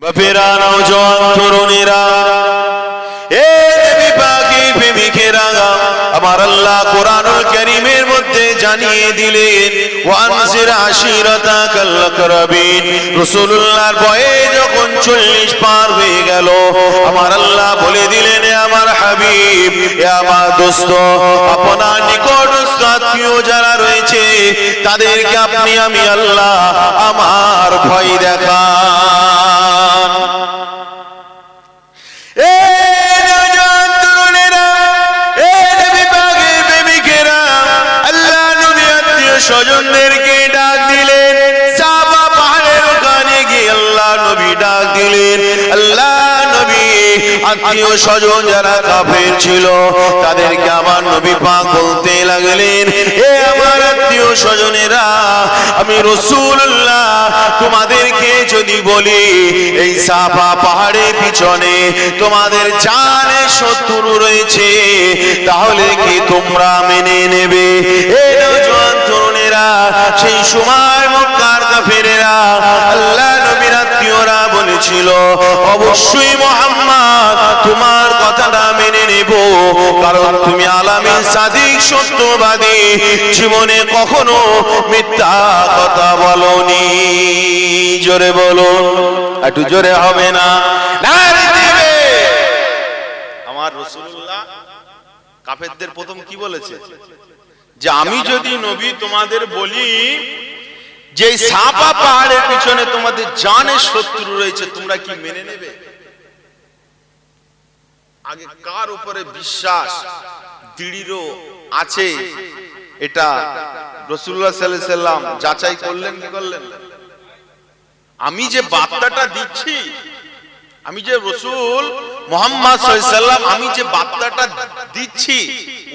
বাপেরা, নওজোয়ান তরুণেরা, এ নবী পাকের প্রেমিকেরা, আমার আল্লাহ কোরআনুল কারীমের মধ্যে জানিয়ে দিলেন, ওয়ানজির আশিরাতাকাল আকরাবিন। রাসূলুল্লাহর বয়স যখন 40 পার হয়ে গেল, আমার আল্লাহ বলে দিলেন, এ আমার হাবিব, এ আমার দোস্ত, আপনার নিকটস্থ আত্মীয় যারা রয়েছে তাদেরকে আপনি আমি আল্লাহ আমার ভয় দেখান। স্বজনদেরকে ডাক দিলেন, সাফা পাহাড়ের ওখানে গিয়ে আল্লাহ নবী ডাক দিলেন। আল্লাহ নবী আত্মীয় স্বজন যারা কাফের ছিল তাদেরকে আমার নবী পাক বলতে লাগলেন, এ আমার আত্মীয় স্বজনেরা, আমি রাসূলুল্লাহ তোমাদেরকে যদি বলি এই সাফা পাহাড়ের পিছনে তোমাদের জানে শত্রু রয়েছে, তাহলে কি তোমরা মেনে নেবে? এই নওজোয়ান তরুণেরা, সেই সময় মক্কার কাফেরেরা আল্লাহ নবীর আত্মীয়রা বলেছিল, অবশ্যই মুহাম্মদ তোমার কথাটা মেনে নেব, কারণ তুমি আলামিন সাদিক সত্যবাদী, জীবনে কখনো মিথ্যা কথা বলোনি। জোরে বলো, একটু জোরে হবে না? আমার রাসূলুল্লাহ কাফেরদের প্রথম কি বলেছে? যে আমি যদি নবী তোমাদের বলি যে সাফা পাহাড়ের পিছনে তোমাদের জানের শত্রু রয়েছে, তোমরা কি মেনে নেবে? আগে কার উপরে বিশ্বাস দৃঢ় আছে এটা রাসূলুল্লাহ সাল্লাল্লাহু আলাইহি সাল্লাম যাচাই করলেন কি করলেন? আমি যে বার্তাটা দিচ্ছি, আমি যে রাসূল মুহাম্মদ সাল্লাল্লাহু আলাইহি সাল্লাম, আমি যে বার্তাটা দিচ্ছি,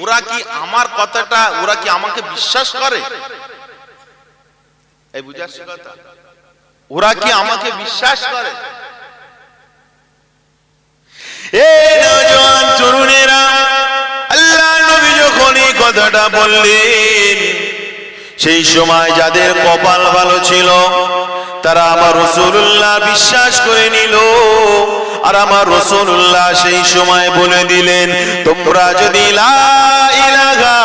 ওরা কি আমার কথাটা, ওরা কি আমাকে বিশ্বাস করে? এই বুঝাচ্ছি কথা? ওরা কি আমাকে বিশ্বাস করে? এই নওজোয়ান তরুণেরা, আল্লাহ নবী যখন এই কথাটা বললেন, সেই সময় যাদের কপাল ভালো ছিল তারা আমার রাসূলুল্লাহ বিশ্বাস করে নিল। আর আমার রাসূলুল্লাহ সেই সময় বলে দিলেন, তোমরা যদি লা ইলাহা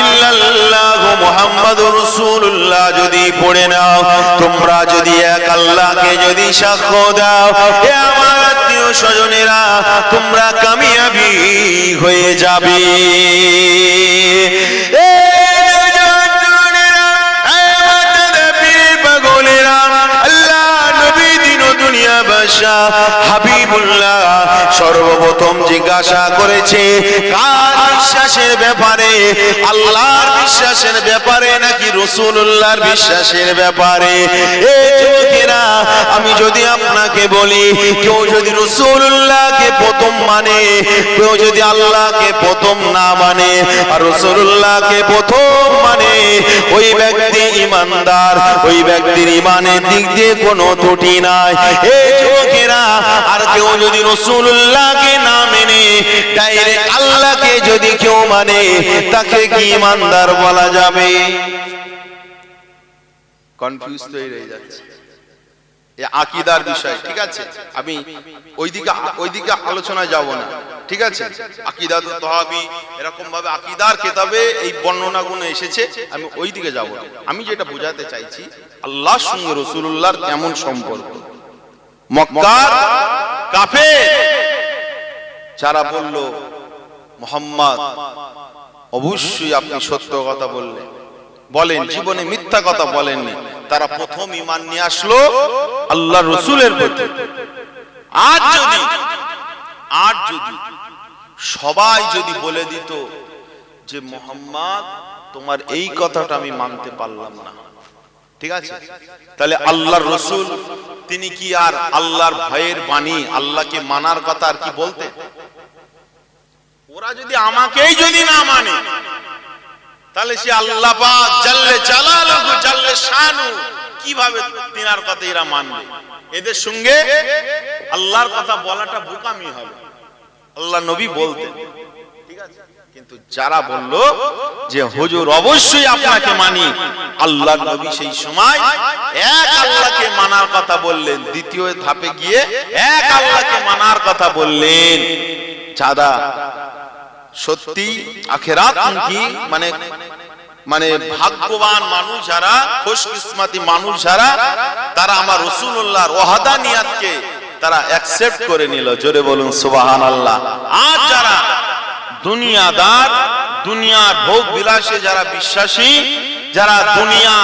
ইল্লাল্লাহু মুহাম্মাদুর রাসূলুল্লাহ যদি পড়ে নাও, তোমরা যদি এক আল্লাহকে যদি সাক্ষ্য দাও, হে আমার আত্মীয় স্বজনেরা, তোমরা কামিয়াবি হয়ে যাবে। হাবিবুল্লাহ সর্বপ্রথম জিজ্ঞাসা করেছে কার বিশ্বাসের ব্যাপারে? আল্লাহর বিশ্বাসের ব্যাপারে নাকি রাসূলুল্লাহর বিশ্বাসের ব্যাপারে? এই যুবকেরা, আমি যদি আপনাকে বলি, কেউ যদি রাসূলুল্লাহকে প্রথম মানে, কেউ যদি আল্লাহকে প্রথম না মানে আর রাসূলুল্লাহকে প্রথম মানে, ওই ব্যক্তি ঈমানদার, ওই ব্যক্তির ঈমানের দিক দিয়ে কোনো ত্রুটি নাই। এই যুবকেরা, আর কেউ যদি রাসূলুল্লাহকে না মেনে ডাইরেক্ট আল্লাহকে যদি কেউ মানে, তাকে কি ঈমানদার বলা যাবে? কনফিউজ হয়ে যাচ্ছে। এই আকীদার বিষয়, ঠিক আছে? আমি ওইদিকে আলোচনায় যাব না, ঠিক আছে? আকীদাতুত তাহাবী এরকম ভাবে আকীদার কিতাবে এই বর্ণনাগুলো এসেছে, আমি ওইদিকে যাব না। আমি যেটা বোঝাতে চাইছি, আল্লাহর সঙ্গে রাসূলুল্লাহর কেমন সম্পর্ক। মক্কার কাফের যারা বলল, মুহাম্মদ অবশ্যই আপনি সত্য কথা বলেন, জীবনে মিথ্যা কথা বলেননি, তারা প্রথম ঈমান নিয়ে আসলো আল্লাহর রাসূলের প্রতি। আজ যদি সবাই যদি বলে দিত যে মুহাম্মদ তোমার এই কথাটা আমি মানতে পারলাম না, ঠিক আছে, তাহলে আল্লাহর রাসূল তিনি কি আর আল্লাহর ভয়ের বাণী, আল্লাহকে মানার কথা আর কি বলতে? ওরা যদি আমাকেই যদি না মানে, তাহলে সে আল্লাহ পাক জাল্লে জালালুহু জাল্লে শানু কিভাবে তিনার কথা এরা মানবে? এদের সঙ্গে আল্লাহর কথা বলাটা বোকামি হবে। আল্লাহ নবী বলতেন, ঠিক আছে? কিন্তু যারা বলল যে হুজুর অবশ্যই আপনাকে মানি, আল্লাহর নবী সেই সময় এক আল্লাহকে মানার কথা বললেন, দ্বিতীয় ধাপে গিয়ে এক আল্লাহকে মানার কথা বললেন। যারা সত্যি আখিরাত কি মানে ভাগ্যবান মানুষ যারা, খুশকিসমতি মানুষ যারা, তারা আমার রাসূলুল্লাহর ওয়াহদানিয়াতকে তারা অ্যাকসেপ্ট করে নিল। জোরে বলুন সুবহানাল্লাহ। আর যারা দুনিয়াদার, দুনিয়ার ভোগ বিলাসে যারা বিশ্বাসী, যারা দুনিয়া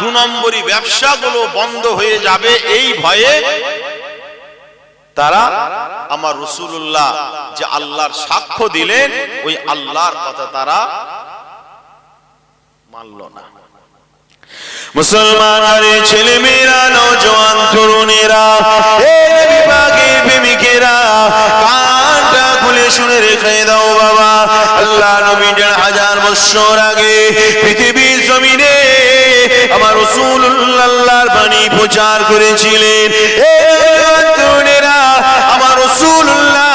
দু নম্বরী ব্যবসাগুলো বন্ধ হয়ে যাবে এই ভয়ে, তারা আমার রাসূলুল্লাহ যে আল্লাহর সাক্ষ্য দিলেন ওই আল্লাহর কথা তারা মানল না। মুসলমানের ছেলে মেয়েরা, নওজোয়ান তরুণেরা, এই বিভাগের প্রেমিকেরা, কানটা খুলে শুনে রেখে দাও বাবা। আল্লাহ নবী ১৫০০ বছর আগে পৃথিবীর জমিনে আমার রাসূলুল্লাহ আল্লাহর বাণী প্রচার করেছিলেন। এই তরুণেরা, আমার রাসূলুল্লাহ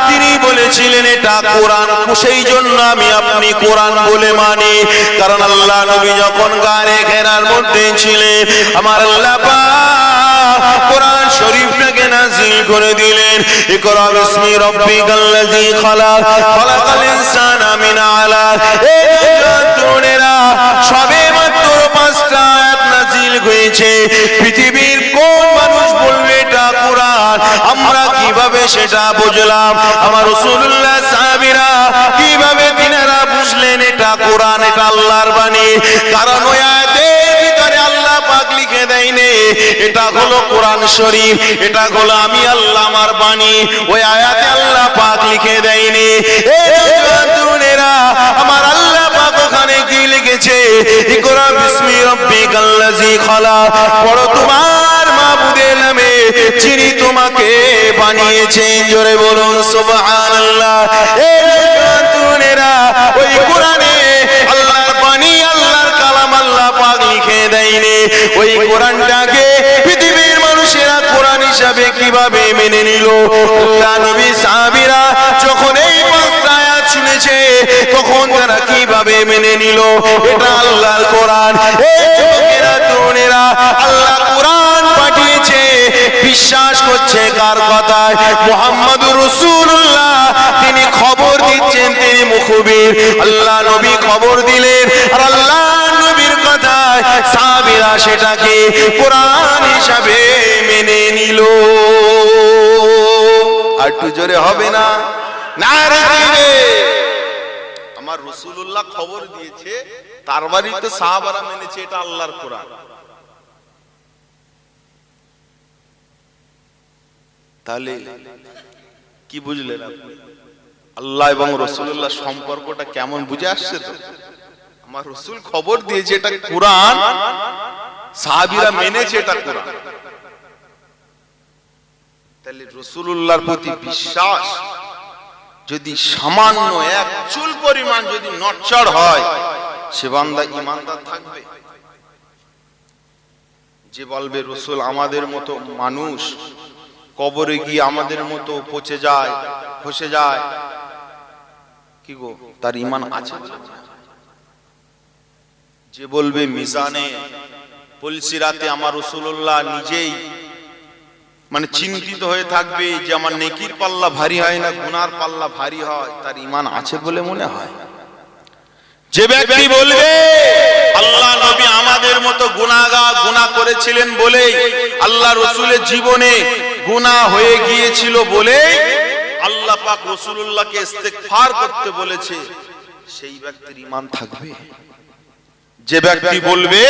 তিনি বলেছিলেন এটা কোরআন, সেই জন্য আমি আপনি কোরআন বলে মানি। কারণ আল্লাহ নবী যখন গায়ে ঘেরার মধ্যে ছিলেন, আমার আল্লাহ পাক কোরআন শরীফটাকে নাযিল করে দিলেন। ইকরা বিসমি রাব্বিকাল্লাযী খালাক, খালাকাল ইনসানা মিন আলাক। এই তরুণেরা, সবে মাত্র ৫টা আয়াত নাযিল হয়েছে। পৃথিবীর কোন মানুষ বলবে এটা কোরআন? আমরা কিভাবে সেটা বুঝলাম? আমার রাসূলুল্লাহ সাহাবীরা কিভাবে তিনারা বুঝলেন এটা কোরআন, এটা আল্লাহর বাণী? কারণ ওই আয়াতের ভিতরে আল্লাহ পাক লিখে দেয়নি এটা হলো কোরআন শরীফ, এটা হলো আমি আল্লাহ আমার বাণী। ওই আয়াতে আল্লাহ পাক লিখে দেয়নি। এই তরুণেরা, আমার আল্লাহ পাক ওখানে কি লিখেছে? ইকরা বিসমি রাব্বিকাল্লাযী খালাক, পড়ো তোমার মাবুদের নামে যিনি তোমাকে বানিয়েছেন। জোরে বলুন সুবহানাল্লাহ। এই তরুণেরা, ওই কোরআনে আল্লাহর বাণী, আল্লাহর কালাম আল্লাহ পাক লিখে দেয়নি। ওই কোরআনটাকে পৃথিবীর মানুষেরা কোরআন হিসাবে কিভাবে মেনে নিল? আল্লাহ নবী সাহাবীরা যখন এই ৫টা আয়াত শুনেছে তখন তারা কিভাবে মেনে নিল এটা আল্লাহর কোরআন? এই যুবকেরা, তরুণেরা, আল্লাহ কোরআন পাঠিয়েছে, বিশ্বাস করছে কার কথায়? মুহাম্মদুর রাসূলুল্লাহ তিনি খবর দিচ্ছেন, তিনি মুখবির। আল্লাহ নবী খবর দিলেন আর আল্লাহ নবীর কথায় সাহাবীরা সেটাকে কোরআন হিসাবে মেনে নিল। আর একটু জোরে হবে না? নারে তাকবীর! আমার রাসূলুল্লাহ খবর দিয়েছে, তার বাড়িতে সাহাবারা মেনেছে এটা আল্লাহর কোরআন। তাহলে কি বুঝলেন আপনি? আল্লাহ এবং রাসূলুল্লাহ সম্পর্কটা কেমন বুঝে আসছে তো? আমার রাসূল খবর দিয়েছে এটা কোরআন, সাহাবীরা মেনেছে এটা কোরআন। তাহলে রাসূলুল্লাহর প্রতি বিশ্বাস যদি সামান্য এক চুল পরিমাণ যদি নড়চড় হয়, সে বান্দা ঈমানদার থাকবে? যে বলবে রাসূল আমাদের মতো মানুষ, কবরে গিয়ে আমাদের মতো পচে যায়, খসে যায়, কি গো, তার ঈমান আছে? যে বলবে মিজানে পুলসিরাতে আমার রাসূলুল্লাহ নিজেই মানে চিন্তিত হয়ে থাকবে যে আমার নেকির পাল্লা ভারী হয় না গুনার পাল্লা ভারী হয়, তার ঈমান আছে বলে মনে হয়? যে ব্যক্তি বলবে আল্লাহ নবী আমাদের মতো গুনাহগার, গুনাহ করেছিলেন বলে আল্লাহ রাসূলের জীবনে গুনাহ হয়ে গিয়েছিল বলে আল্লাহ পাক রাসূলুল্লাহকে ইস্তেগফার করতে বলেছে, সেই ব্যক্তির ঈমান থাকবে? যে ব্যক্তি বলবে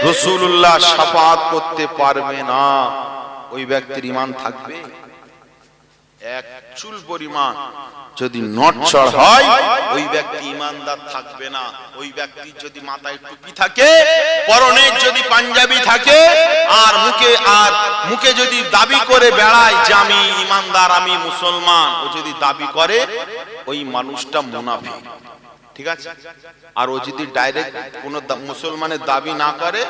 রাসূলুল্লাহ শাফাআত করতে পারবে না, ওই ব্যক্তির ঈমান থাকবে? এক চুল পরিমাণ যদি নড়চড় হয় ওই ব্যক্তি ঈমানদার থাকবে না। ওই ব্যক্তি যদি মাথায় টুপি থাকে, পরনে যদি পাঞ্জাবি থাকে, আর মুখে যদি দাবি করে বেড়ায় যে আমি ঈমানদার, আমি মুসলমান, ও যদি দাবি করে, ওই মানুষটা মুনাফিক। ঠিক আছে? আর ও যদি ডাইরেক্ট কোন মুসলমানের দাবি না করে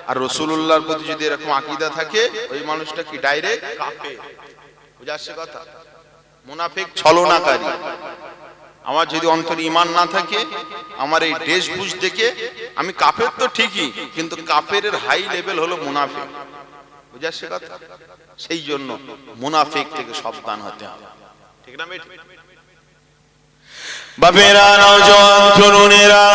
আর রাসূলুল্লাহর প্রতি যদি এরকম আকীদা থাকে, ওই মানুষটা কি ডাইরেক্ট কাফের। বুঝা আসছে কথা? মুনাফিক, ছলনাকারী। আমার যদি অন্তরে ঈমান না থাকে, আমার এই ড্রেসভূষ দেখে আমি কাফের তো ঠিকই, কিন্তু কাফেরের হাই লেভেল হলো মুনাফিক। বুঝাচ্ছে কথা? সেই জন্য মুনাফিক থেকে সাবধান হতে হবে, ঠিক না? বাপেরা, নওজোয়ান তরুণেরা,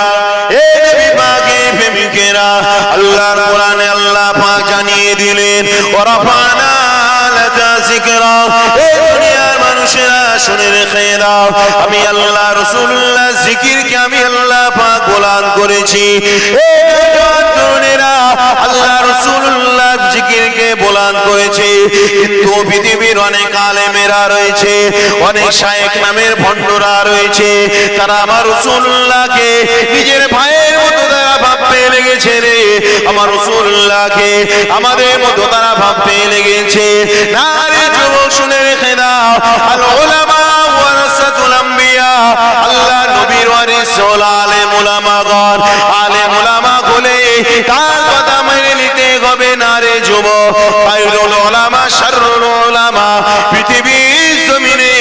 এ নবী পাকের প্রেমিকেরা, আল্লাহর কোরআনে আল্লাহ পাক জানিয়ে দিলেন, ওয়ারাফানা লাকা যিকরা। এ দুনিয়ার মানুষেরা শুনে রেখে দাও, আমি আল্লাহ রাসূলুল্লাহ জিকিরকে আমি আল্লাহ পাক গোলান করেছি। এ নওজোয়ান তরুণেরা, আল্লাহ রাসূলুল্লাহ জিকিরকে গোলান করেছে। কিন্তু পৃথিবীর অনেক আলেমেরা রয়েছে, অনেক শায়েখ নামের ভণ্ডরা রয়েছে, তারা আমার রাসূলুল্লাহকে নিজের ভাইয়ের মতো তারা ভাবতে লেগেছে রে। আমার রাসূলুল্লাহকে আমাদের মতো তারা ভাবতে লেগেছে। না রে যুবক, শুনে রেখে দাও, আল উলামা ওয়ারাসাতুল আম্বিয়া, আল্লাহ নবীর ওয়ারিস হল আলেম উলামাগণ। আলেম উলামা হলে তার কথা মেনে নিতে হবে না রে যুবক। খায়রুল উলামা শাররুল উলামা, পৃথিবীর জমিনে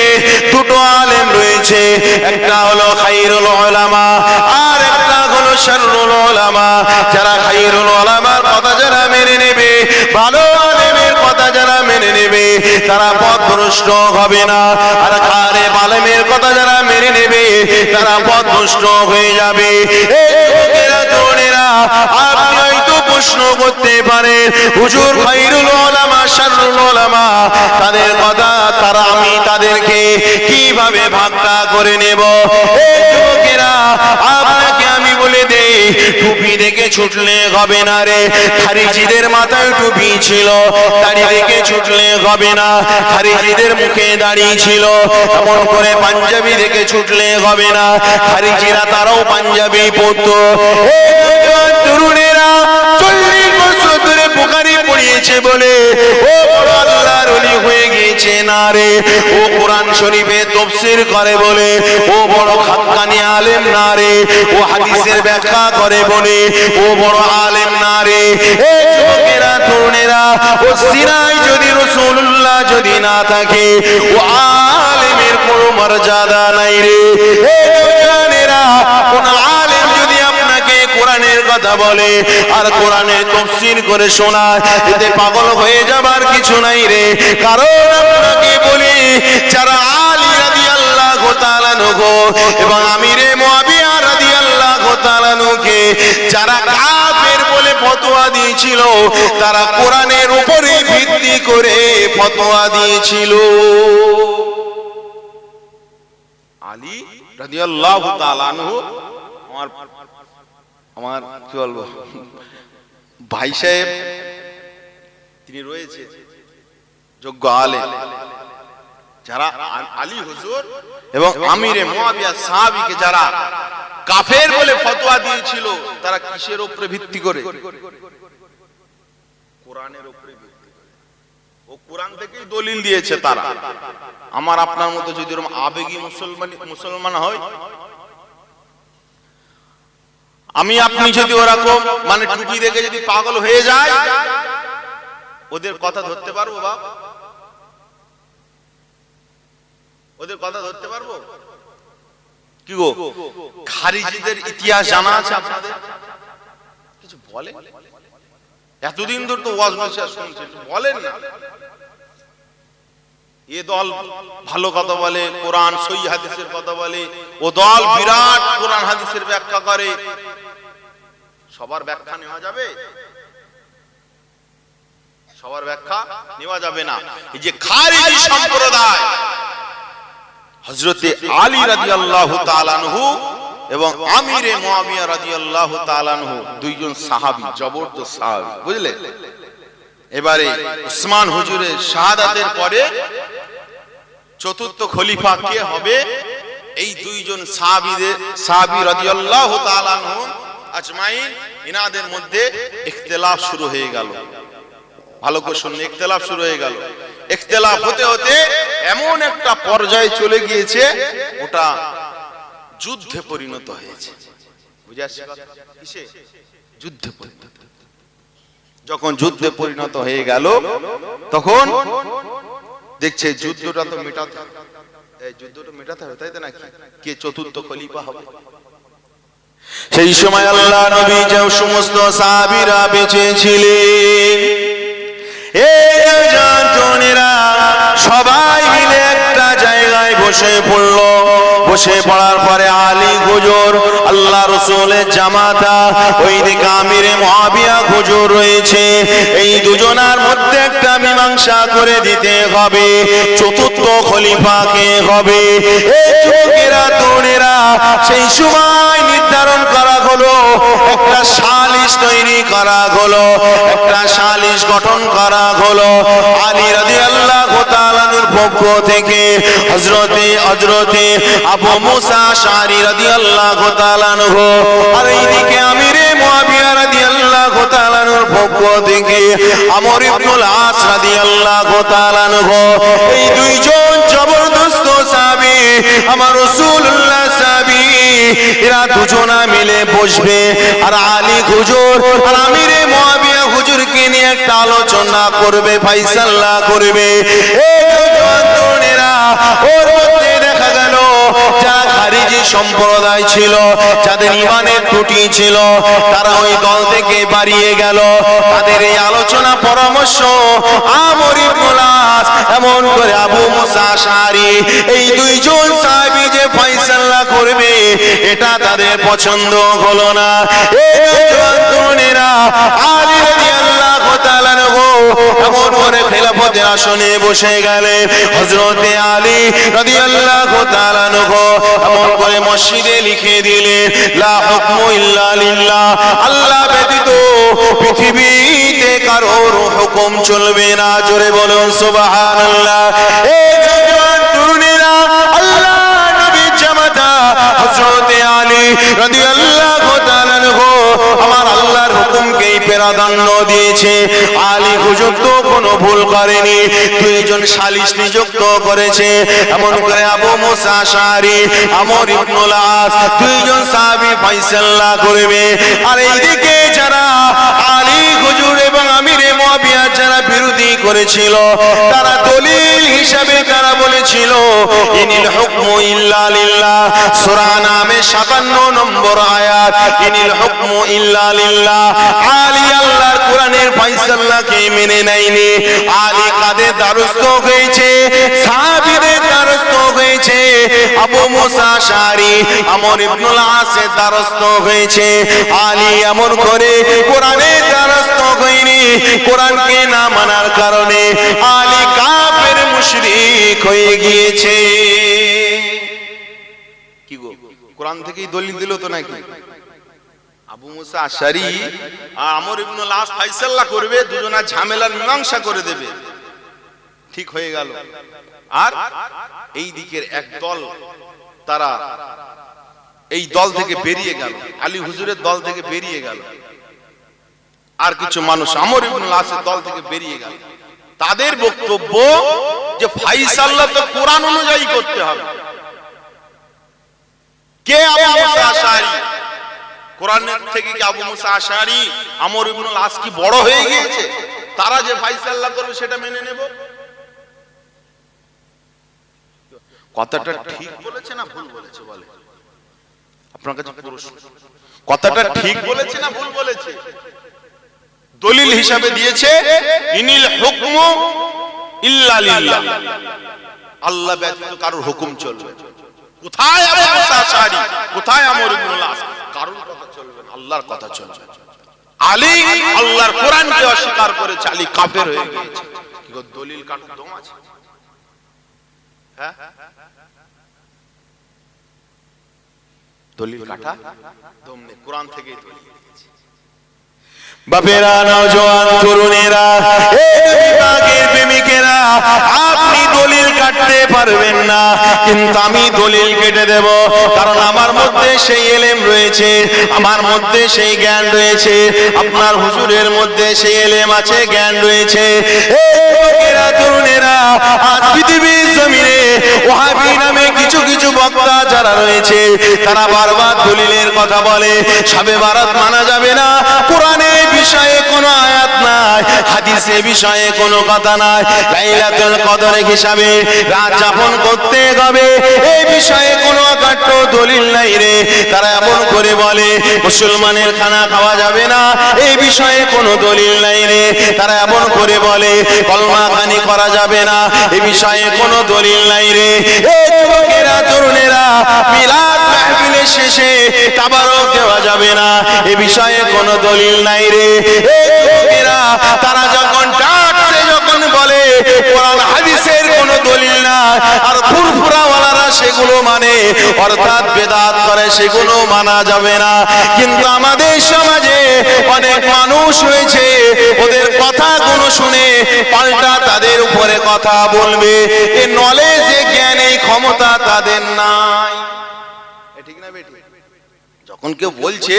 দুটো আলেম রয়েছে, একটা হলো খায়রুল উলামা আর একটা হলো শাররুল উলামা। যারা খায়রুল উলামার কথা যারা মেনে নেবে, ভালো আলেমের কথা যারা মেনে নেবে, তারা পথভ্রষ্ট হবে না। আর খারাপ আলেমের কথা যারা মেনে নেবে, তারা পথভ্রষ্ট হয়ে যাবে। এই লোকেরা তরুণেরা, আপনি হয়তো প্রশ্ন করতে পারেন, হুজুর খায়রুল উলামা শাররুল উলামা তাদের কথা তারা আমি তাদেরকে কিভাবে ভাগটা করে নেব? এই লোকেরা, আপনাকে আমি বলে দেই, টুপি দেখে ছুটলে হবে না রে। খারিজিদের মাথায় টুপি ছিল, দাড়ি দেখে ছুটলে হবে না। খারিজিদের মুখে দাড়ি ছিল, এমন করে পাঞ্জাবি দেখে ছুটলে হবে না। খারিজিরা তারাও পাঞ্জাবি পরতো। তরুণেরা 40 বছর ধরে বুখারী পড়িয়েছে বলে ও বড় আল্লাহর ওলি হয়ে গিয়েছে না রে। ও কোরআন শরীফে তাফসীর করে বলে ও বড় হাক্কানি আলেম না রে। ও হাদিসের ব্যাখ্যা করে বলে ও বড় আলেম না রে। এই যুবকেরা তরুণেরা, ও সিনায় যদি রাসূলুল্লাহ যদি না থাকে, ও আলেমের কোনো মর্যাদা নাই রে। এই জানেরা, কোন আলেম যদি আপনাকে কোরআনের কথা বলে আর কোরআনের তাফসীর করে শোনায়, এতে পাগল হয়ে যাবার কিছু নাই রে। কারণ আপনাকে বলি, যারা আলী রাদিয়াল্লাহু তাআলা আনহু এবং আমিরে মুআবিয়া রাদিয়াল্লাহু তাআলা আনহুকে যারা কাফের বলে ফতোয়া দিয়েছিল, তারা কোরআনের উপরে ভিত্তি করে ফতোয়া দিয়েছিল। আলী রাদিয়াল্লাহু তাআলা আনহু আমার কি বলবো, ভাই সাহেব তিনি রয়েছে যোগ্য আলেম। যারা আলী হুজুর এবং আমিরে মুআবিয়া সাহাবীকে যারা কাফের বলে ফতোয়া দিয়েছিল, তারা কিসের উপরে ভিত্তি করে? কোরআনের উপরে ভিত্তি করে। ও কোরআন থেকেই দলিল দিয়েছে তারা। আমার আপনার মতো যদি এরকম আবেগী মুসলমান হয়, আমি আপনি যদি ওরকম মানে টুপি দেখে যদি পাগল হয়ে যায়, ওদের কথা ধরতে পারবো? বাপ, ওদের কথা ধরতে পারবো? কি গো, খারিজিদের ইতিহাস জানা আছে আপনাদের? কিছু বলে? এতদিন ধরে তো ওয়াজ নসিহত শুনছেন, বলেন না। এ দল ভালো কথা বলে, কোরআন সহিহ হাদিসের কথা বলে, ও দল বিরাট কোরআন হাদিসের ব্যাখ্যা করে। সবার ব্যাখ্যা নেওয়া যাবে? সবার ব্যাখ্যা নেওয়া যাবে না। এই যে খারিজি সম্প্রদায়, হযরতে আলী রাদিয়াল্লাহু তাআলা আনহু এবং আমিরে মুআবিয়া রাদিয়াল্লাহু তাআলা আনহু দুইজন সাহাবী, জবরদস্ত সাহাবী, বুঝলে? এবারে উসমান হুজুরের শাহাদাতের পরে চতুর্থ খলিফা কে হবে? এই দুইজন সাহাবী রাদিয়াল্লাহু তাআলা আনহু আজমাইন, ইনাদের মধ্যে ইখতিলাফ শুরু হয়ে গেল। ভালো করে শুনুন, ইখতিলাফ শুরু হয়ে গেল। ইখতিলাফ হতে হতে এমন একটা পর্যায়ে চলে গিয়েছে, ওটা যুদ্ধে পরিণত হয়েছে। বুঝে আসছে কিসে? যুদ্ধে পরিণত। যখন যুদ্ধে পরিণত হয়ে গেল, তখন দেখছে যুদ্ধটা তো মেটাতে হবে, এই যুদ্ধটা মেটাতে হবে, তাই তো নাকি? কে চতুর্থ খলিফা হবে? সেই সময় আল্লাহ নবী যে সমস্ত সাহাবীরা বেঁচে ছিলেন, এই জানজনেরা সবাই মিলে একটা জায়গায় বসে পড়ল। বসে পড়ার পরে আলী হুজুর আল্লাহ রাসূলের জামাতা, ওইদিকে আমিরে মুআবিয়া হুজুর রয়েছে। এই দুজনার মধ্যে একটা মীমাংসা করে দিতে হবে, চতুর্থ খলিফা কে হবে। এই যুবকেরা তরুণেরা সেই সময় নির্ধারণ করা হলো, একটা সালিশ তৈরি করা হলো, একটা সালিশ গঠন করা হলো। আলী রাদিয়াল্লাহু তাআলার পক্ষ থেকে হযরতে আবু মুসা আশআরী রাদিয়াল্লাহু তাআলা আনহু, আর এইদিকে আমিরে মুআবিয়া রাদিয়াল্লাহু তাআলা আনহুর পক্ষ থেকে আমর ইবনুল আস রাদিয়াল্লাহু তাআলা আনহু। এই দুইজন জবরদস্ত সাহাবী, আমার রাসূলুল্লাহ সাহাবী, এরা দুজনা মিলে বসবে আর আলী হুজুর আর আমিরে মুআবিয়া হুজুরকে নিয়ে একটা আলোচনা করবে, ফায়সালা করবে। এই দুজন তরুণেরা, ওর মধ্যে দেখা গেল যারা খারিজি সম্প্রদায় ছিল, যাদের ঈমানের ত্রুটি ছিল, তারা ওই দল থেকে বাড়িয়ে গেল। তাদের এই আলোচনা পরামর্শ আমর ইবনুল আস এমন করে আবু মুসা আশআরী, এই দুইজন সাহাবী যে ফয়সালা করবে এটা তাদের পছন্দ হলো না। এই দুজন তরুণেরা আলী রাদিয়াল্লাহু তাআলা আনহু এমন করে খেলাফতের আসনে বসে গেলেন। হযরতে আলী রাদিয়াল্লাহু তাআলা আনহু এমন করে মসজিদে লিখে দিলেন, লা হুকমু ইল্লা লিল্লাহ, আল্লাহ ব্যতীত পৃথিবীতে কারোর হুকুম চলবে না। জোরে বলুন সুবহানাল্লাহ। এই দুজন তরুণেরা আল্লাহ নবীর জামাতা হযরতে আলী রাদিয়াল্লাহু তাআলা আনহু আমার আল্লাহর হুকুমকেই প্রাধান্য দিয়েছে। আলী হুজুর তো কোনো ভুল করেনি, দুইজন সালিশ নিযুক্ত করেছে। এমন করে আবু মুসা আশআরী, আমর ইবনুল আস, দুইজন সাহাবী ফয়সালা করবে। আর এইদিকে যারা আলী হুজুর এবং আমিরে মুআবিয়া যারা বিরোধী করেছিল, তারা দলিল হিসাবে তারা বলেছিল ইনিল হুকমু ইল্লা লিল্লাহ, সূরা নামে 57 নম্বর আয়াত, ইনিল হুকমু ইল্লা লিল্লাহ। আলী আল্লাহর কোরআনের ফয়সালাকে মেনে নেয়নি। আলী কাদের দ্বারস্থ হয়েছে? সাহাবীদের দ্বারস্থ হয়েছে। আবু মুসা আশআরী, আমর ইবনুল আসের দ্বারস্থ হয়েছে। আলী এমন করে কোরআনের দ্বারস্থ হয়নি। কোরআনকে না মানার কারণে আলী কাফের মুশরিক হয়ে গিয়েছে। কি গো, কোরআন থেকেই দলিল দিল তো নাকি? আবু মুসা আশআরী আর আমর ইবনুল আস ফয়সালা করবে, দুজনা ঝামেলার মীমাংসা করে দেবে, ঠিক হয়ে গেল। আর এই দিকের এক দল, তারা এই দল থেকে বেরিয়ে গেল, আলী হুজুরের দল থেকে বেরিয়ে গেল। আর কিছু মানুষ আমর ইবনুল আসের দল থেকে বেরিয়ে গেল। তাদের বক্তব্য যে ফয়সালা তো কোরআন অনুযায়ী করতে হবে। কে আবু মুসা আশআরী? কোরআনের থেকে কি আবু মুসা আশআরী, আমর ইবনুল আস কি বড় হয়ে গিয়েছে? তারা যে ফয়সালা করবে সেটা মেনে নেব? কথাটা ঠিক বলেছে না ভুল বলেছে? বলে আপনার কাছে প্রশ্ন, কথাটা ঠিক বলেছে না ভুল বলেছে? দলিল হিসাবে দিয়েছে ইনিল হুকমু ইল্লা লিল্লাহ, আল্লাহ ব্যতীত কারোর হুকুম চলবে। কোথায় আবু মুসা আশআরী, কোথায় আমর ইবনুল আস? কারোর কথা চলবে না, আল্লাহর কথা চলবে। আলী আল্লাহর কোরআনকে অস্বীকার করেছে, আলী কাফের হয়ে গিয়েছে। কি গো, দলিল কাটার দম আছে? হ্যাঁ, দলিল কাটা দম নেই, কোরআন থেকেই দলিল দিয়েছে। বাপেরা, নওজোয়ান তরুণেরা, এই বিভাগের প্রেমিকেরা, আপনি দলিল কাটতে পারবেন না, কিন্তু আমি দলিল কেটে দেব। কারণ আমার মধ্যে সেই ইলম রয়েছে, আমার মধ্যে সেই জ্ঞান রয়েছে, আপনার হুজুরের মধ্যে সেই ইলম আছে, জ্ঞান রয়েছে। এই যুবকেরা, তরুণেরা, আজ পৃথিবীর জমিনে ওয়াহাবি নামে কিছু কিছু বক্তা যারা রয়েছে, তারা বারবার দলিলের কথা বলে। শবে বারাত মানা যাবে না, কোরআনে বিষয়ে কোনো আয়াত নাই। নাই, হাদিসে বিষয়ে কোনো কথা নাই। লাইলাতুল কদরের হিসাবে রাত যাপন করতে হবে এই বিষয়ে কোনো কাট্য দলিল নাই রে। তারা এমন করে বলে মুসলমানের খানা খাওয়া যাবে না, এই বিষয়ে কোনো দলিল নাই রে। তারা এমন করে বলে কলমা খানি করা যাবে না, এই বিষয়ে কোনো দলিল নাই রে। এই যুবকেরা তরুণেরা মিলাদ মাহফিলের শেষে তাবারক দেওয়া যাবে না, এই বিষয়ে কোনো দলিল নাই রে। এই যুবকেরা তারা যখন ডাকছে যখন বলে কোরআন হাদিসের কোনো দলিল না, আর ফুরফুরাওয়ালারা সেগুলো মানে অর্থাৎ বেদাত করে, সেগুলো মানা যাবে না। কিন্তু আমাদের সমাজে অনেক মানুষ হয়েছে ওদের কথাগুলো শুনে পাল্টা তাদের উপরে কথা বলবে। এই নলেজ, এই জ্ঞান, এই ক্ষমতা তাদের নাই। ঠিক না বেটি? যখন কেউ বলছে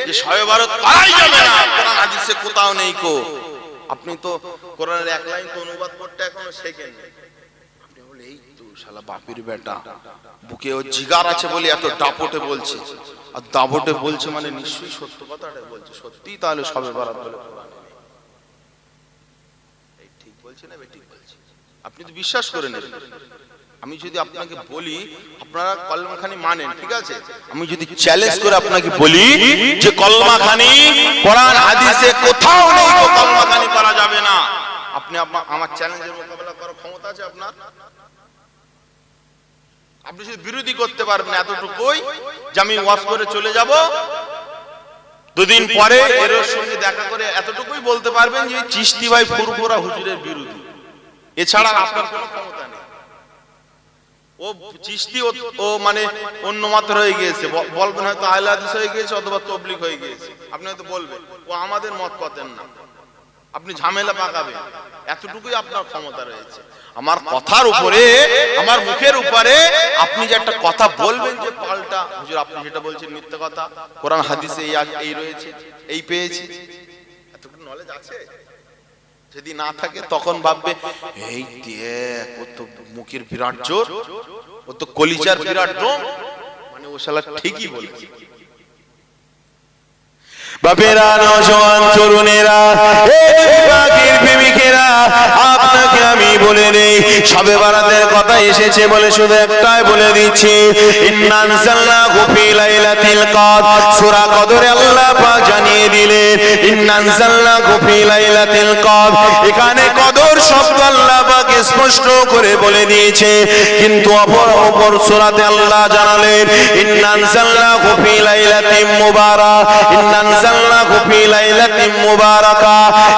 যে শবে বরাত করাই যাবে না, কোরআন হাদিসে কোথাও নেই কো, আপনি তো কোরআনের এক লাইন তো অনুবাদ করতে এখনো শেখেন। আপনি বলে এই তো শালা বাপের বেটা, বুকে ও জিগার আছে বলে এত দাপটে বলছে, আর দাপটে বলছে মানে নিশ্চয়ই সত্য কথাটা বলছে। সত্যি তাহলে শবে বরাত বলে কোরআনে নেই। এই ঠিক বলছে না বেঠিক বলছে? আপনি তো বিশ্বাস করে নেবেন। আমি যদি আপনাকে বলি আপনারা কলমাখানি মানেন, ঠিক আছে? আমি যদি চ্যালেঞ্জ করে আপনাকে বলি যে কলমাখানি কোরআন হাদিসে কোথাও নেই, কলমাখানি করা যাবে না, আপনি আমার চ্যালেঞ্জের মোকাবেলা করার ক্ষমতা আছে আপনার? আপনি শুধু বিরোধী করতে পারবেন এতটুকুই যে আমি ওয়াজ করে চলে যাব, দুদিন পরে এর সঙ্গে দেখা করে এতটুকুই বলতে পারবেন যে চিশতি ভাই ফুরফুরা হুজুরের বিরোধী। এছাড়া আপনার কোনো ক্ষমতা নেই। ও চিশতি ও মানে অন্য মাত্র হয়ে গিয়েছে, বলবেন হয়তো আহলে হাদিস হয়ে গিয়েছে অথবা তাবলীগ হয়ে গিয়েছে। আপনি হয়তো বলবেন ও আমাদের মত কতেন না, আপনি ঝামেলা পাকাবেন, এতটুকুই আপনার ক্ষমতা রয়েছে। আমার কথার উপরে, আমার মুখের উপরে আপনি যে একটা কথা বলবেন যে পাল্টা হুজুর আপনি যেটা বলছেন মিথ্যা কথা, কোরআন হাদিসে এই রয়েছে, এই পেয়েছি, এতটুকু নলেজ আছে? যদি না থাকে তখন ভাববে এই দেখ ও তো মুখের বিরাট জোর, ও তো কলিজার বিরাট দম, মানে ও শালা ঠিকই বলেছে। বাপেরা, নওজোয়ান তরুণেরা, এই পাখির প্রেমিকেরা, আপনাকে আমি বলে দেই শবে বরাতের কথা এসেছে বলে শুধু একটাই বলে দিচ্ছি, ইন্না আনজালনাহু ফি লাইলাতিল কদর। সূরা কদরে আল্লাহ পাক জানিয়ে দিলেন ইন্না আনজালনাহু ফি লাইলাতিল কদর। এখানে কদর শব্দ আল্লাহ পাক স্পষ্ট করে বলে দিয়েছে, কিন্তু অপর সূরাতে আল্লাহ জানালেন ইন্না আনজালনাহু ফি লাইলাতিন মুবারাক। ইন্না আনজালনাহু ফি লাইলাতিন মুবারাকা।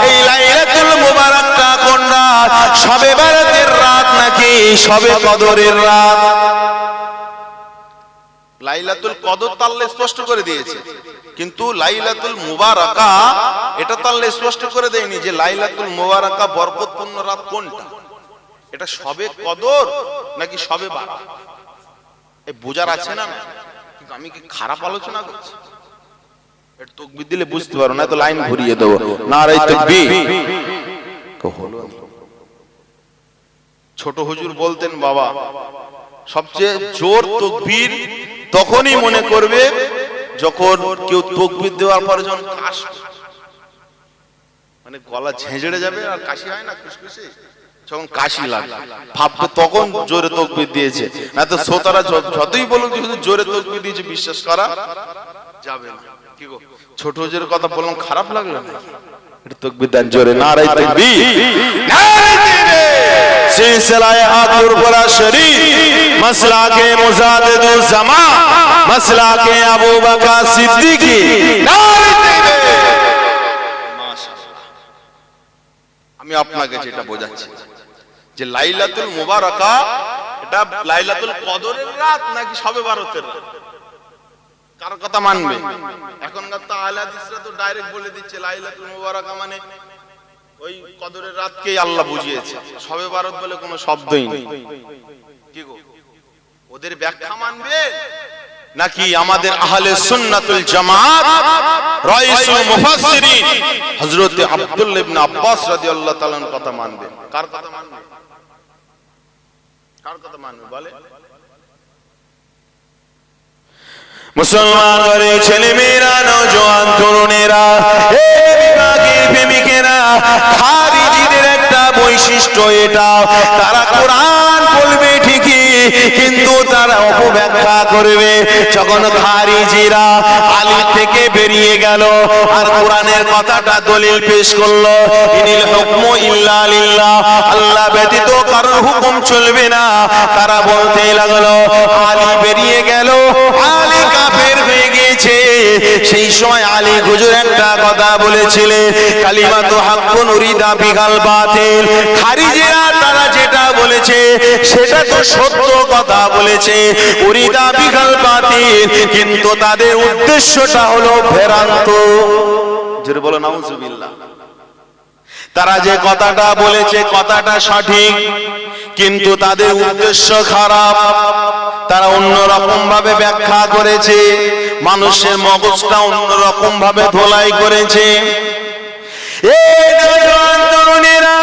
এই লাইলাতুল মুবারাকটা কোন রাত? শবে বরাতের রাত নাকি শবে কদরের রাত? লাইলাতুল কদর তো আল্লাহ স্পষ্ট করে দিয়েছে, কিন্তু লাইলাতুল মুবারাকা এটা তো আল্লাহ স্পষ্ট করে দেয়নি যে লাইলাতুল মুবারাকা বরকতপূর্ণ রাত কোনটা। এটা শবে কদর নাকি শবে বারাত, এই বোঝার আছে না? কিন্তু আমি কি খারাপ আলোচনা করছি? এটা তাকবীর দিলে বুঝতে পারো, না তো লাইন ঘুরিয়ে দেবো। নারে তাকবীর। ছোট হুজুর বলতেন বাবা সবচেয়ে জোর তাকবীর তখনই মনে করবে যখন কেউ তাকবীর দেওয়ার পর যখন কাশ, মানে গলা ঝেঁঝড়ে যাবে আর কাশি হয় না খুশখুশি, যখন কাশি লাগে ভাববে তখন জোরে তাকবীর দিয়েছে। না তো শ্রোতারা যতই বলুক যে জোরে তাকবীর দিয়েছে বিশ্বাস করা যাবে না। কি গো ছোট হুজুরের কথা বললাম, খারাপ লাগলো না? এটা তাকবীর দেন জোরে, নারে তাকবীর, নারে তাকবীর। সিলসিলায়ে আতুর বলা শরীফ, মাসলাকে মুজাদ্দিদুল জামান, মাসলাকে আবু বকর সিদ্দিকী, নারে তাকবীর। মাশাআল্লাহ। আমি আপনাকে যেটা বোঝাচ্ছি যে লাইলাতুল মুবারাকা এটা লাইলাতুল কদরের রাত নাকি শবে বরাতের রাত, কার কথা মানবে? এখনকার তো আহলে হাদিসরা তো ডাইরেক্ট বলে দিচ্ছে লাইলাতুল মুবারাকা মানে ওই কদরের রাতকেই আল্লাহ বুঝিয়েছে, শবে বরাত বলে কোনো শব্দই নেই। কি গো ওদের ব্যাখ্যা মানবে নাকি আমাদের আহলে সুন্নাতুল জামাত রাইসুল মুফাসসিরিন হযরত আব্দুল্লাহ ইবনে আব্বাস রাদিয়াল্লাহু তাআলার কথা মানবে? কার কথা মানবে? কার কথা মানবে বলে? মুসলমান ঘরে ছেলে মেয়েরা, নওজোয়ান তরুণেরা, এই বিভাগের প্রেমিকেরা, খারিজিদের একটা বৈশিষ্ট্য এটা, তারা কোরআন বলবে ঠিকই কিন্তু তারা অপব্যাখ্যা করবে। যখন খারিজিরা আলী থেকে বেরিয়ে গেল আর কোরআনের কথাটা দলিল পেশ করলো, ইনিল হুকমু ইল্লা লিল্লাহ, আল্লাহ ব্যতীত কারোর হুকুম চলবে না, তারা বলতেই লাগলো আলী বেরিয়ে গেল, আলী কাফের হয়ে গিয়েছে। সেই সময় আলী হুজুর একটা কথা বলেছিলেন, কালিমাতু হাক্কুন উরিদা বিগাল বাতিল। খারিজিরা তারা যেটা বলেছে সেটা তো সত্য কথা বলেছে, উরিদা বিগাল বাতিল, কিন্তু তাদের উদ্দেশ্যটা হলো ভ্রান্ত। জোরে বলো নাউজুবিল্লাহ। তারা যে কথাটা বলেছে কথাটা সঠিক কিন্তু তাদের উদ্দেশ্য খারাপ, তারা অন্যরকম ভাবে ব্যাখ্যা করেছে, মানুষের মগজটা অন্যরকম ভাবে ধোলাই করেছে। এই নওজোয়ান তরুণেরা,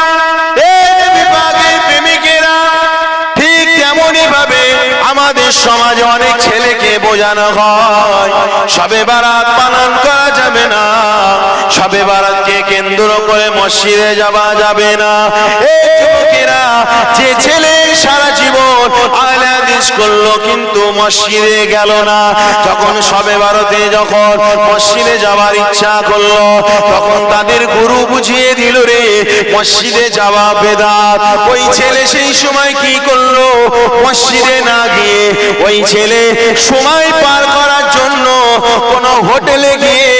এই বিভাগের প্রেমিকেরা, ঠিক তেমনই ভাবে আমাদের সমাজে অনেক ছেলেকে বোঝানো হয় শবে বারাত পালন করা যাবে না, শবে বারাতকে কেন্দ্র করে মসজিদে যাওয়া যাবে না। এই যুবকেরা, যে ছেলে সারা জীবন আহলে হাদিস করলো কিন্তু মসজিদে গেল না, যখন শবে বারাতে যখন মসজিদে যাওয়ার ইচ্ছা করলো তখন তাদের গুরু বুঝিয়ে দিল রে মসজিদে যাওয়া বেদাত। ওই ছেলে সেই সময় কি করলো, মসজিদে না গিয়ে ওই ছেলে সময় পার করার জন্য কোন হোটেলে গিয়ে,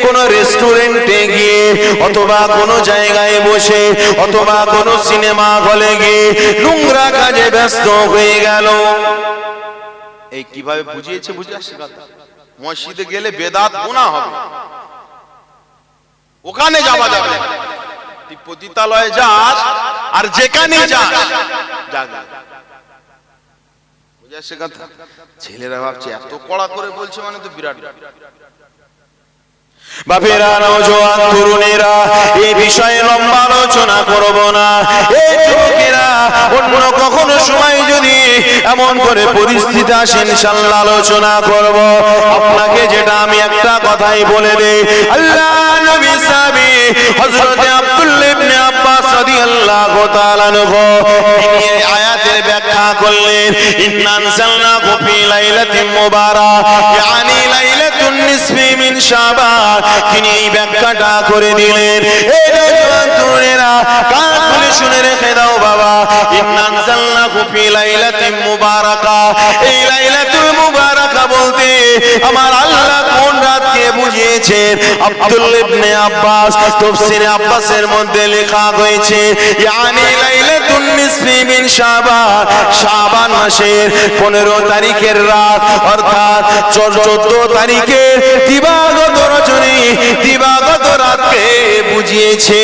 কোন রেস্টুরেন্টে গিয়ে, অথবা কোন জায়গায় বসে, অথবা কোন সিনেমা হলে গিয়ে নোংরা কাজে ব্যস্ত হয়ে গেল। এই কিভাবে বুঝিয়েছে, বুঝে আসছে কথা। মসজিদে গেলে বেদাত গুনাহ হবে, ওখানে যাওয়া যাবে না। তুই পতিতালয়ে যাস আর যেখানেই যাস যাবে, বুঝে আসছে কথা। ছেলেরা ভাবছে এত কড়া করে বলছে মানে তো বিরাট। বাপেরা, নওজোয়ান তরুণেরা, এই বিষয়ে লম্বা আলোচনা করব না। এই যুবকেরা, অন্য কখনো সময় যদি এমন করে পরিস্থিতি আসে ইনশাআল্লাহ আলোচনা করব। আপনাকে যেটা আমি একটা কথাই বলে দেই, আল্লাহ নবী সাহাবী হযরত আব্দুল্লাহ ইবনে আব্বাস রাদিয়াল্লাহু তাআলা আনহু তিনি এই আয়াতের ব্যাখ্যা করলেন, ইন্না আনজালনাহু ফি লাইলাতিন মুবারাকা, ইয়ানি লাইলাতুন নিসফি মিন শাবান। তিনি এই ব্যাখ্যাটা করে দিলেন। এই নওজোয়ান তরুণেরা, কান খুলে শুনে রেখে দাও বাবা, ইন্না আনজালনাহু ফি লাইলাতিন মুবারাকা, এই লাইলাতুল মুবারাকা বলতে আমার আল্লাহ কোন রাতকে বুঝিয়েছেন? আব্দুল্লাহ ইবনে আব্বাস তাফসীরে আব্বাসের মধ্যে লেখা হয়েছে, ইয়ানি লাইলাতুন নিসফি মিন শাবান, শাবান মাসের 15 তারিখের রাত, অর্থাৎ 14 তারিখের দিবাগত রজনী, দিবাগত রাতকে বুঝিয়েছে।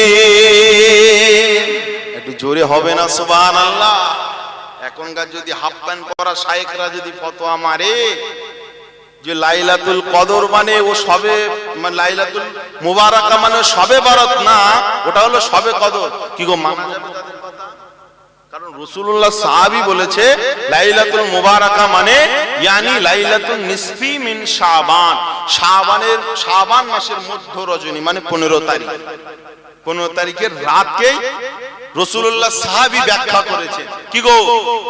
একটু জোরে হবে না সুবহানাল্লাহ? এখনকার যদি হাফ প্যান্ট পরা শায়েখরা যদি ফতোয়া মারে যে লাইলাতুল কদর মানে ও সবে, মানে লাইলাতুল মুবারাকা মানে সবে বারাত না, ওটা হলো সবে কদর, কি গো মানা যাবে তাদের কথা? কারণ রাসূলুল্লাহ সাহাবী বলেছে লাইলাতুল মুবারাকা মানে ইয়ানি লাইলাতুন নিসফি মিন শাবান, শাবানের, শাবান মাসের মধ্য রজনী মানে 15 তারিখ, 15 তারিখের রাতকেই রাসূলুল্লাহ সাহাবী ব্যাখ্যা করেছে। কি গো,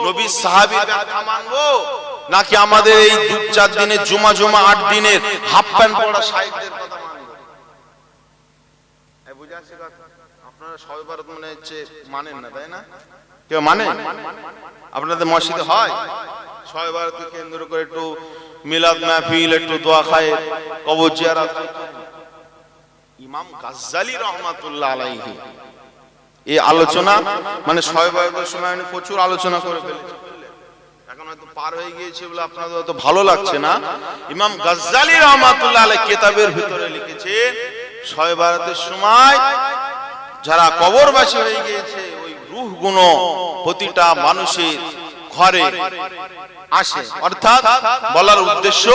নবী সাহাবীর ব্যাখ্যা মানবো নাকি আমাদের এই 2-4 দিনের জুমা 8 দিনের হাফ প্যান্ট পরা শায়েখদের কথা মানবো? এই বুঝা আছে কথা? আপনারা শবে বারাত মনে হচ্ছে মানেন না, তাই না? কেউ মানে? আপনাদের মসজিদে হয় শবে বারাতকে কেন্দ্র করে একটু মিলাদ মাহফিল, একটু দোয়া খায়ের, কবর জিয়ারত। ইমাম গাজ্জালী রাহমাতুল্লাহ আলাইহি এই আলোচনা মানে শবে বারাতের সময় উনি প্রচুর আলোচনা করে ফেলেছেন। এখন হয়তো পার হয়ে গিয়েছে বলে আপনাদের হয়তো ভালো লাগছে না। ইমাম গাজ্জালী রাহমাতুল্লাহ আলাইহি কিতাবের ভিতরে লিখেছে, শবে বারাতের সময় যারা কবরবাসী হয়ে গিয়েছে ওই রূহগুলো প্রতিটা মানুষের ঘরে আসে, অর্থাৎ বলার উদ্দেশ্য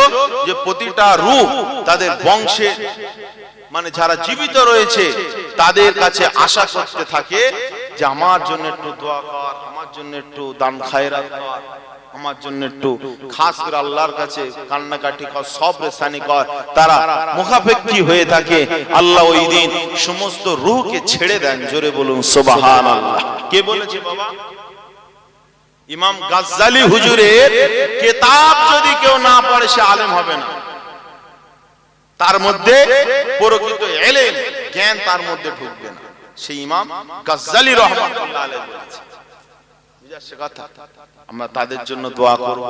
যে প্রতিটা রূহ তাদের বংশে মানে যারা জীবিত রয়েছে তাদের কাছে আশা করতে থাকে যে আমার জন্য একটু দোয়া কর, আমার জন্য একটু দান খায়রাত কর, আমার জন্য একটু খাস করে আল্লাহর কাছে কান্নাকাটি কর, সবরেসানি কর, তারা মুখাপেক্ষী হয়ে থাকে। আল্লাহ ওই দিন সমস্ত রূহকে ছেড়ে দেন। জোরে বলুন সুবহানাল্লাহ। কে বলেছে বাবা? ইমাম গাজ্জালি হুজুরের কিতাব যদি কেউ না পড়ে সে আলেম হবে না। তার মধ্যে প্রকৃত ইলম জ্ঞান তার মধ্যে ঢুকবে না। সেই ইমাম গাজ্জালি রাহমাতুল্লাহ আলাইহি বলেছে। বুঝাচ্ছে কথা? আমরা তাদের জন্য দোয়া করব।